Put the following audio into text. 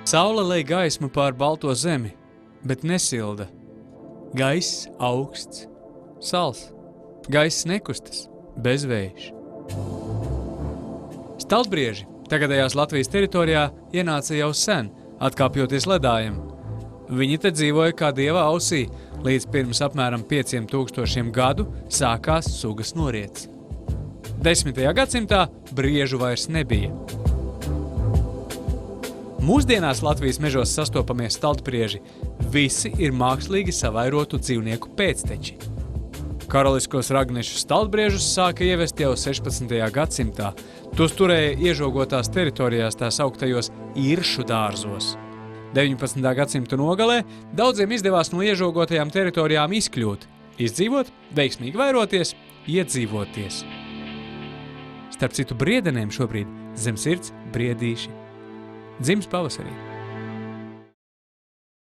Saule lej gaismu pār balto zemi, bet nesilda. Gaiss augsts, sals. Gaiss nekustas, bezvējš. Staltbrieži tagadējās Latvijas teritorijā ienāca jau sen, atkāpjoties ledājam. Viņi te dzīvoja kā dieva ausī, līdz pirms apmēram 5000 gadu sākās sugas noriets. 10. gadsimtā briežu vairs nebija. Mūsdienās Latvijas mežos sastopamie staltbrieži visi ir mākslīgi savairotu dzīvnieku pēcteči. Karaliskos ragnešu staltbriežus sāka ievest jau 16. gadsimtā. Tos turēja iežogotās teritorijās tās augtajos iršu dārzos. 19. gadsimta nogalē daudziem izdevās no iežogotajām teritorijām izkļūt, izdzīvot, veiksmīgi vairoties, iedzīvoties. Starp citu briedenēm šobrīd zem sirds briedīši. Dzims pavasarī.